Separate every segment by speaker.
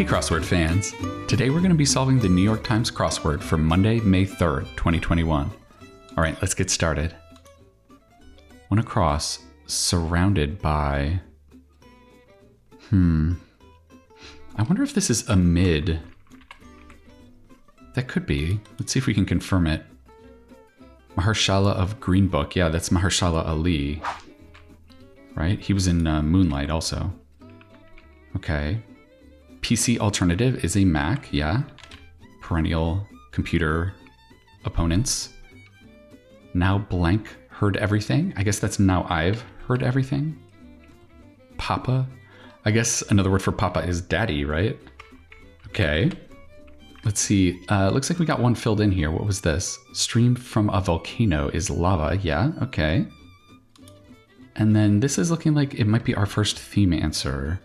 Speaker 1: Hey crossword fans! Today we're going to be solving the New York Times crossword for Monday, May 3rd, 2021. Alright, let's get started. One across, surrounded by... I wonder if this is amid. That could be. Let's see if we can confirm it. Mahershala of Green Book. Yeah, that's Mahershala Ali. Right? He was in Moonlight also. Okay. PC alternative is a Mac, yeah. Perennial computer opponents. Now blank heard everything. I guess that's now I've heard everything. Papa. I guess another word for Papa is daddy, right? Okay. Let's see. Looks like we got one filled in here. What was this? Stream from a volcano is lava. Yeah, okay. And then this is looking like it might be our first theme answer.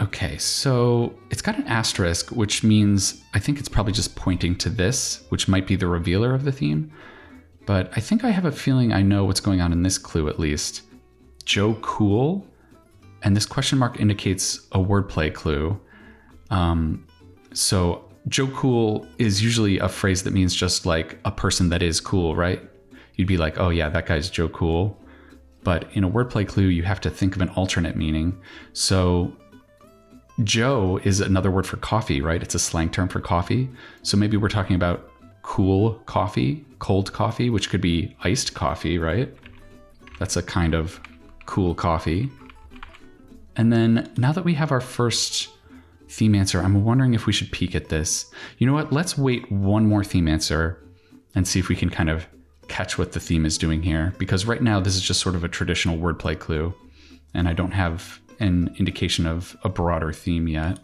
Speaker 1: Okay, so it's got an asterisk, which means I think it's probably just pointing to this, which might be the revealer of the theme. But I think I have a feeling I know what's going on in this clue at least. Joe Cool, and this question mark indicates a wordplay clue. So Joe Cool is usually a phrase that means just like a person that is cool, right? You'd be like, oh yeah, that guy's Joe Cool. But in a wordplay clue, you have to think of an alternate meaning. So Joe is another word for coffee, right? It's a slang term for coffee. So maybe we're talking about cool coffee, cold coffee, which could be iced coffee, right? That's a kind of cool coffee. And then now that we have our first theme answer, I'm wondering if we should peek at this. You know what? Let's wait one more theme answer and see if we can kind of catch what the theme is doing here. Because right now this is just sort of a traditional wordplay clue, and I don't have an indication of a broader theme yet.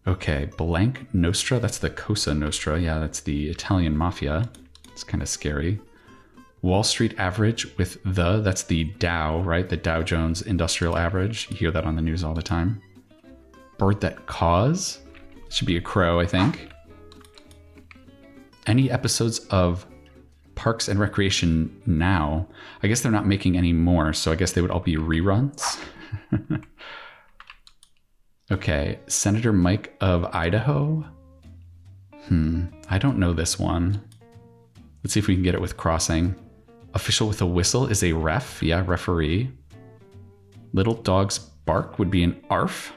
Speaker 1: Okay, blank Nostra, that's the Cosa Nostra. Yeah, that's the Italian mafia. It's kind of scary. Wall Street average with that's the Dow, right? The Dow Jones Industrial Average. You hear that on the news all the time. Bird that caws. Should be a crow, I think. Any episodes of Parks and Recreation now? I guess they're not making any more, so I guess they would all be reruns. Okay, Senator Mike of Idaho. I don't know this one. Let's see if we can get it with crossing. Official with a whistle is a ref. Yeah, referee. Little dog's bark would be an arf.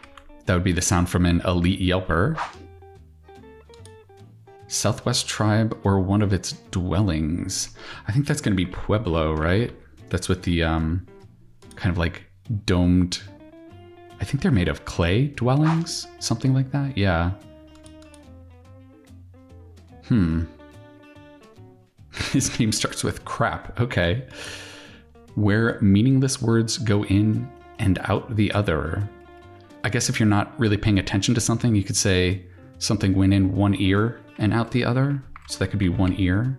Speaker 1: That would be the sound from an elite yelper. Southwest tribe or one of its dwellings. I think that's going to be Pueblo, right? That's with the kind of like domed, I think they're made of clay dwellings, something like that. Yeah. His name starts with crap. Okay. Where meaningless words go in and out the other. I guess if you're not really paying attention to something, you could say something went in one ear and out the other. So that could be one ear.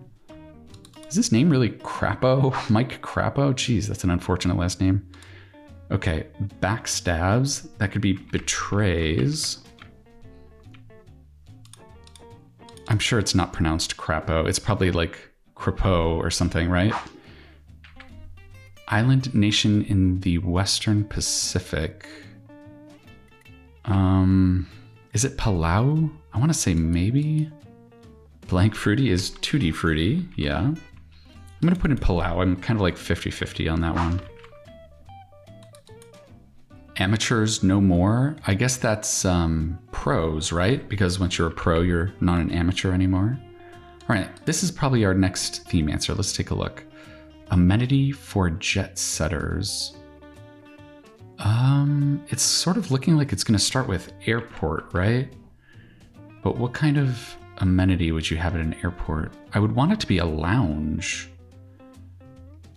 Speaker 1: Is this name really Crapo? Mike Crapo? Geez, that's an unfortunate last name. Okay, backstabs. That could be betrays. I'm sure it's not pronounced Crapo. It's probably like Crapo or something, right? Island nation in the Western Pacific. Is it Palau? I want to say maybe. Blank fruity is tutti frutti. Yeah. I'm going to put in Palau. I'm kind of like 50-50 on that one. Amateurs no more. I guess that's pros, right? Because once you're a pro, you're not an amateur anymore. All right, this is probably our next theme answer. Let's take a look. Amenity for jet setters. It's sort of looking like it's going to start with airport, right? But what kind of amenity would you have at an airport? I would want it to be a lounge,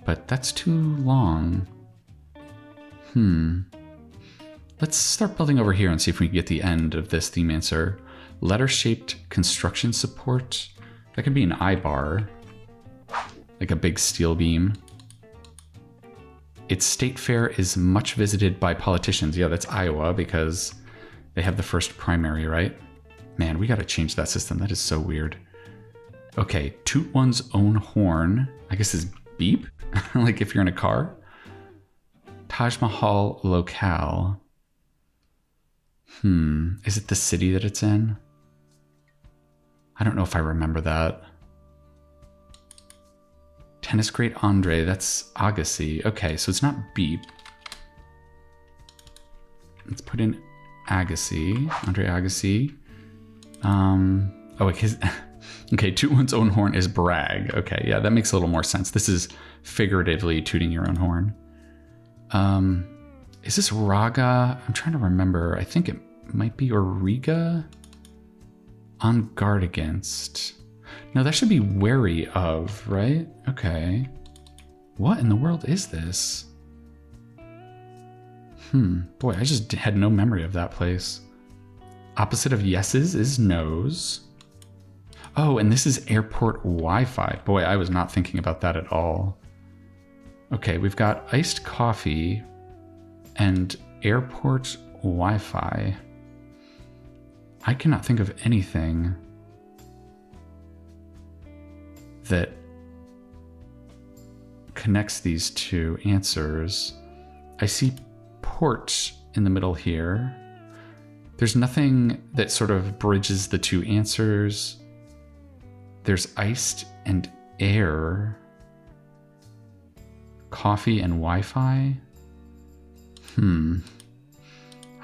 Speaker 1: but that's too long. Let's start building over here and see if we can get the end of this theme answer. Letter-shaped construction support. That could be an I-bar, like a big steel beam. Its state fair is much visited by politicians. Yeah, that's Iowa because they have the first primary, right? Man, we got to change that system. That is so weird. Okay, toot one's own horn. I guess is beep, like if you're in a car. Taj Mahal locale. Is it the city that it's in? I don't know if I remember that. Tennis great Andre, that's Agassi. Okay, so it's not Beep. Let's put in Agassi, Andre Agassi. Oh, his, okay, toot one's own horn is brag. Okay, yeah, that makes a little more sense. This is figuratively tooting your own horn. Is this Raga? I'm trying to remember. I think it might be Origa. On guard against. No, that should be wary of, right? Okay. What in the world is this? Boy, I just had no memory of that place. Opposite of yeses is no's. Oh, and this is airport Wi-Fi. Boy, I was not thinking about that at all. Okay, we've got iced coffee and airport Wi-Fi. I cannot think of anything that connects these two answers. I see port in the middle here. There's nothing that sort of bridges the two answers. There's iced and air. Coffee and Wi-Fi.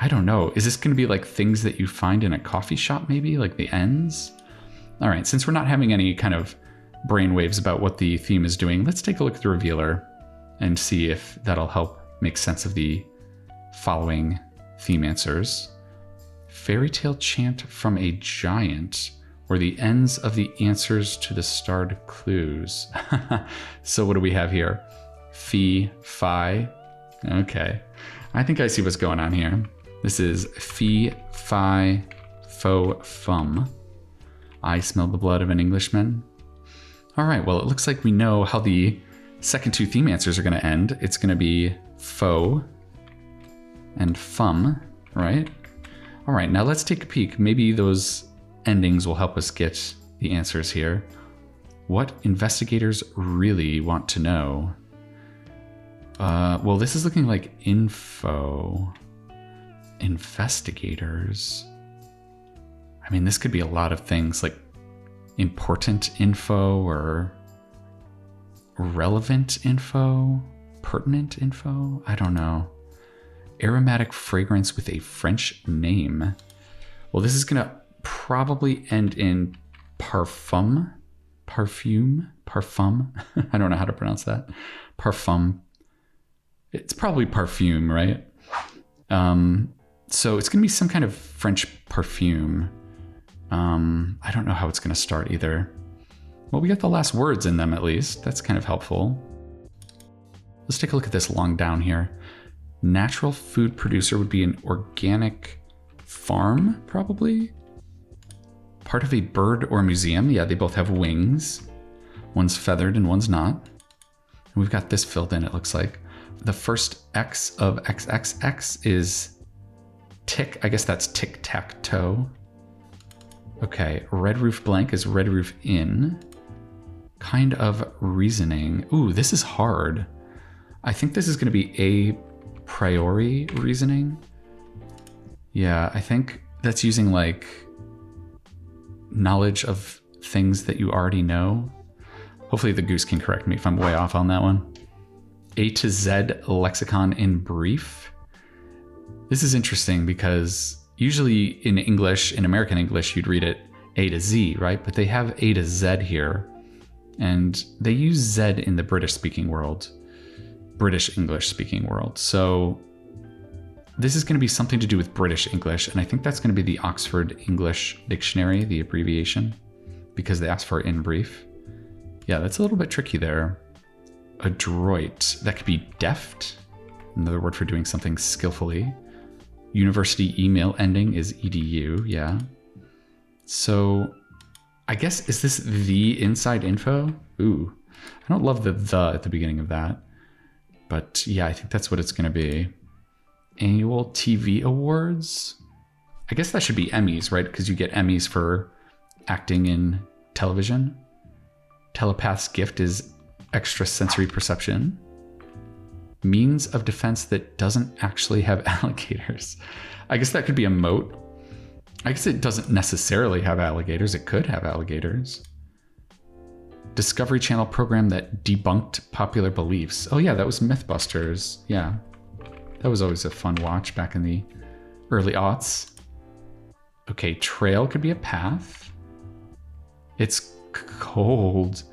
Speaker 1: I don't know. Is this going to be like things that you find in a coffee shop maybe? Like the ends? All right, since we're not having any kind of brainwaves about what the theme is doing, let's take a look at the revealer and see if that'll help make sense of the following theme answers. Fairy tale chant from a giant, or the ends of the answers to the starred clues. So what do we have here? Fee, fi. Okay. I think I see what's going on here. This is fee, fi, fo, fum. I smell the blood of an Englishman. All right, well, it looks like we know how the second two theme answers are going to end. It's going to be fo and fum, right? All right, now let's take a peek. Maybe those endings will help us get the answers here. What investigators really want to know? Well, this is looking like info. Investigators. I mean, this could be a lot of things, like important info or relevant info, pertinent info. I don't know. Aromatic fragrance with a French name. Well, this is going to probably end in parfum. Parfume? Parfum? I don't know how to pronounce that. Parfum. It's probably perfume, right? So it's going to be some kind of French perfume. I don't know how it's going to start either. Well, we got the last words in them at least. That's kind of helpful. Let's take a look at this long down here. Natural food producer would be an organic farm, probably. Part of a bird or museum. Yeah, they both have wings. One's feathered and one's not. And we've got this filled in, it looks like. The first X of XXX is tick. I guess that's tic-tac-toe. Okay, red roof blank is red roof inn. Kind of reasoning. Ooh, this is hard. I think this is going to be a priori reasoning. Yeah, I think that's using like knowledge of things that you already know. Hopefully the goose can correct me if I'm way off on that one. A to Z lexicon in brief. This is interesting because usually in English, in American English, you'd read it A to Z, right? But they have A to Z here. And they use Z in the British speaking world, British English speaking world. So this is going to be something to do with British English. And I think that's going to be the Oxford English Dictionary, the abbreviation, because they asked for in brief. Yeah, that's a little bit tricky there. Adroit, that could be deft, another word for doing something skillfully. University email ending is edu, yeah. So I guess, is this the inside info? Ooh, I don't love the at the beginning of that. But yeah, I think that's what it's going to be. Annual TV awards? I guess that should be Emmys, right? Because you get Emmys for acting in television. Telepath's gift is extrasensory perception. Means of defense that doesn't actually have alligators. I guess that could be a moat. I guess it doesn't necessarily have alligators. It could have alligators. Discovery Channel program that debunked popular beliefs. Oh yeah, that was Mythbusters. Yeah. That was always a fun watch back in the early aughts. Okay, trail could be a path. It's cold.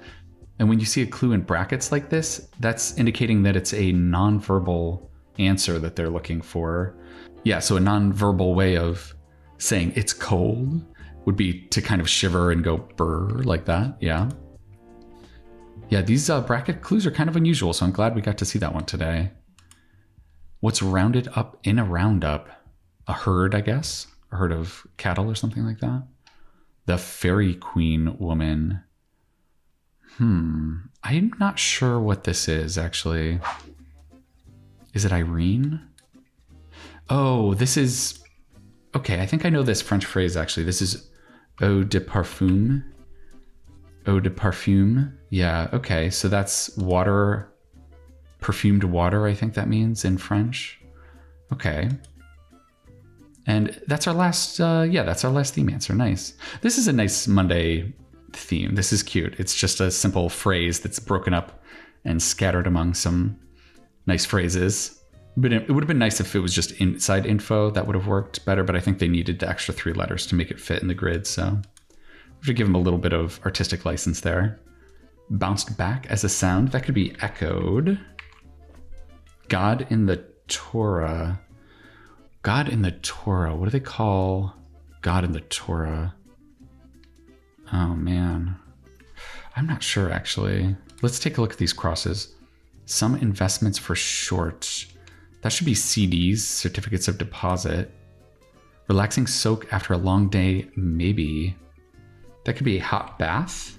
Speaker 1: And when you see a clue in brackets like this, that's indicating that it's a nonverbal answer that they're looking for. Yeah, so a nonverbal way of saying it's cold would be to kind of shiver and go brr like that. Yeah. Yeah, these bracket clues are kind of unusual, so I'm glad we got to see that one today. What's rounded up in a roundup? A herd, I guess? A herd of cattle or something like that? The Fairy Queen woman. I'm not sure what this is, actually. Is it Irene? Oh, this is... Okay, I think I know this French phrase, actually. This is eau de parfum. Eau de parfum. Yeah, okay. So that's water, perfumed water, I think that means in French. Okay. And that's our last, that's our last theme answer. Nice. This is a nice Monday theme. This is cute. It's just a simple phrase that's broken up and scattered among some nice phrases. But it would have been nice if it was just inside info. That would have worked better, but I think they needed the extra 3 letters to make it fit in the grid, so we should give them a little bit of artistic license there. Bounced back as a sound. That could be echoed. God in the Torah. God in the Torah. What do they call God in the Torah? Oh, man. I'm not sure, actually. Let's take a look at these crosses. Some investments for Shortz. That should be CDs, certificates of deposit. Relaxing soak after a long day, maybe. That could be a hot bath.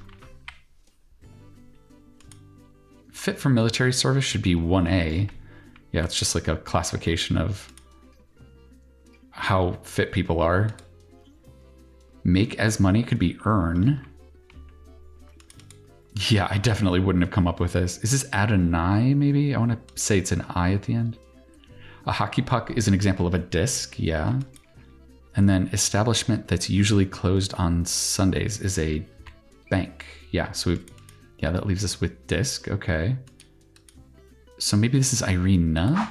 Speaker 1: Fit for military service should be 1A. Yeah, it's just like a classification of how fit people are. Make as money could be earn. Yeah, I definitely wouldn't have come up with this. Is this Adonai, maybe? I want to say it's an I at the end. A hockey puck is an example of a disc, yeah. And then establishment that's usually closed on Sundays is a bank. Yeah, so that leaves us with disc, okay. So maybe this is Irina.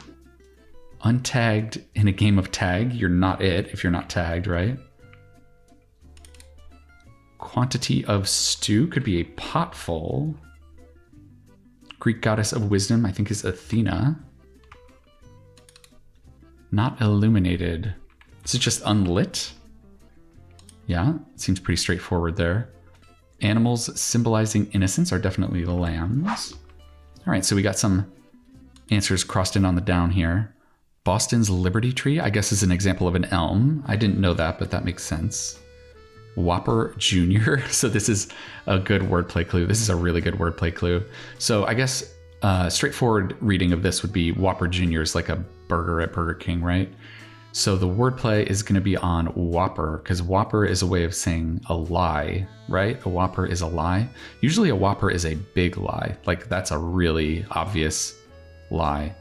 Speaker 1: Untagged in a game of tag. You're not it if you're not tagged, right? Quantity of stew could be a pot full. Greek goddess of wisdom, I think, is Athena. Not illuminated. Is it just unlit? Yeah, it seems pretty straightforward there. Animals symbolizing innocence are definitely lambs. All right, so we got some answers crossed in on the down here. Boston's Liberty Tree, I guess, is an example of an elm. I didn't know that, but that makes sense. Whopper Jr. So this is a good wordplay clue. This is a really good wordplay clue. So I guess straightforward reading of this would be Whopper Jr. is like a burger at Burger King, right? So the wordplay is going to be on Whopper, because Whopper is a way of saying a lie, right? A Whopper is a lie. Usually a Whopper is a big lie. Like that's a really obvious lie.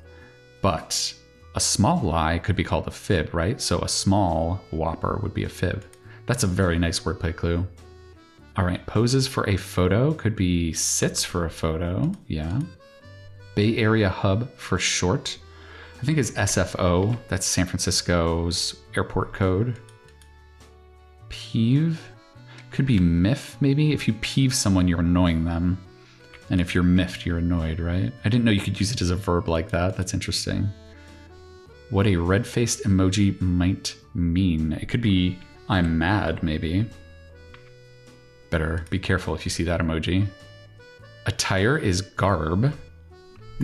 Speaker 1: But a small lie could be called a fib, right? So a small Whopper would be a fib. That's a very nice wordplay clue. All right, poses for a photo could be sits for a photo, yeah. Bay Area hub for short, I think is SFO. That's San Francisco's airport code. Peeve could be miff, maybe. If you peeve someone, you're annoying them. And if you're miffed, you're annoyed, right? I didn't know you could use it as a verb like that. That's interesting. What a red-faced emoji might mean. It could be I'm mad, maybe. Better be careful if you see that emoji. Attire is garb.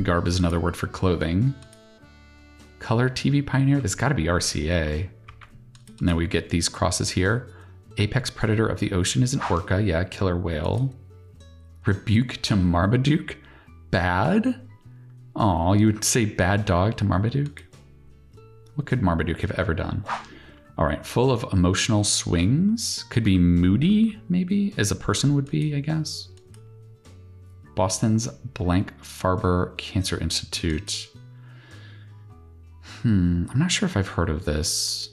Speaker 1: Garb is another word for clothing. Color TV pioneer, there's got to be RCA. And then we get these crosses here. Apex predator of the ocean is an orca, yeah, killer whale. Rebuke to Marmaduke, bad? Aw, you would say bad dog to Marmaduke? What could Marmaduke have ever done? All right, full of emotional swings. Could be moody, maybe, as a person would be, I guess. Boston's Blank Farber Cancer Institute. I'm not sure if I've heard of this.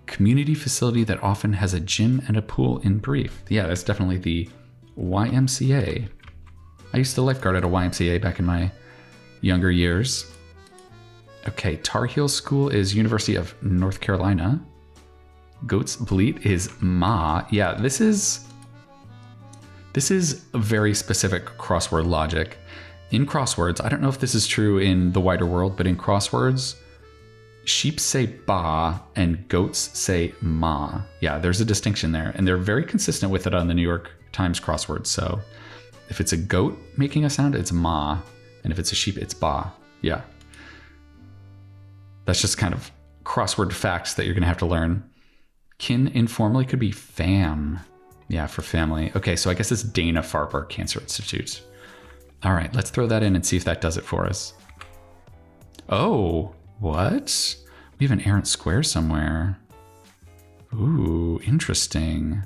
Speaker 1: Community facility that often has a gym and a pool in brief. Yeah, that's definitely the YMCA. I used to lifeguard at a YMCA back in my younger years. Okay, Tar Heel School is University of North Carolina. Goats bleat is ma. Yeah, this is a very specific crossword logic. In crosswords, I don't know if this is true in the wider world, but in crosswords, sheep say ba and goats say ma. Yeah, there's a distinction there, and they're very consistent with it on the New York Times crossword. So if it's a goat making a sound, it's ma, and if it's a sheep, it's ba. Yeah. That's just kind of crossword facts that you're going to have to learn. Kin informally could be fam. Yeah, for family. Okay, so I guess it's Dana-Farber Cancer Institute. All right, let's throw that in and see if that does it for us. Oh, what? We have an errant square somewhere. Ooh, interesting.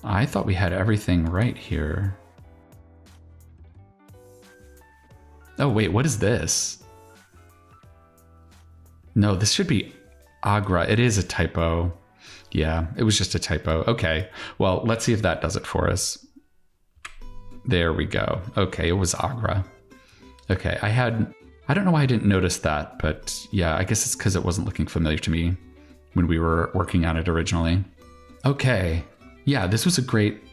Speaker 1: I thought we had everything right here. Oh, wait, what is this? No, this should be Agra. It is a typo. Yeah, it was just a typo. Okay, well, let's see if that does it for us. There we go. Okay, it was Agra. Okay, I don't know why I didn't notice that, but yeah, I guess it's because it wasn't looking familiar to me when we were working on it originally. Okay, yeah, this was a great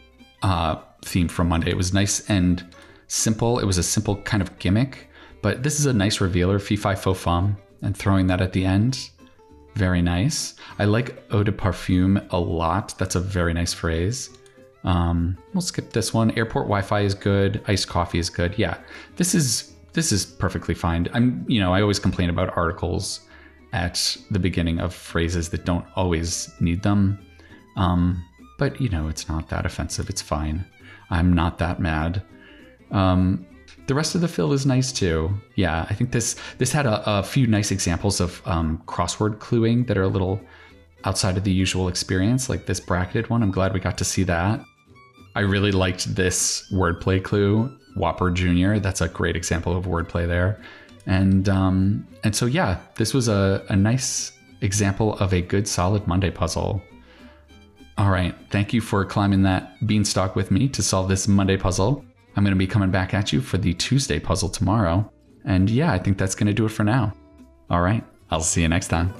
Speaker 1: theme from Monday. It was nice and simple. It was a simple kind of gimmick, but this is a nice revealer, fee fi fo fum, and throwing that at the end. Very nice. I like eau de parfum a lot. That's a very nice phrase. We'll skip this one. Airport Wi-Fi is good. Iced coffee is good. Yeah, this is perfectly fine. I always complain about articles at the beginning of phrases that don't always need them. But it's not that offensive. It's fine. I'm not that mad. The rest of the fill is nice too. Yeah, I think this had a few nice examples of crossword cluing that are a little outside of the usual experience, like this bracketed one. I'm glad we got to see that. I really liked this wordplay clue, Whopper Jr. That's a great example of wordplay there. And so yeah, this was a nice example of a good solid Monday puzzle. All right, thank you for climbing that beanstalk with me to solve this Monday puzzle. I'm going to be coming back at you for the Tuesday puzzle tomorrow. And yeah, I think that's going to do it for now. All right, I'll see you next time.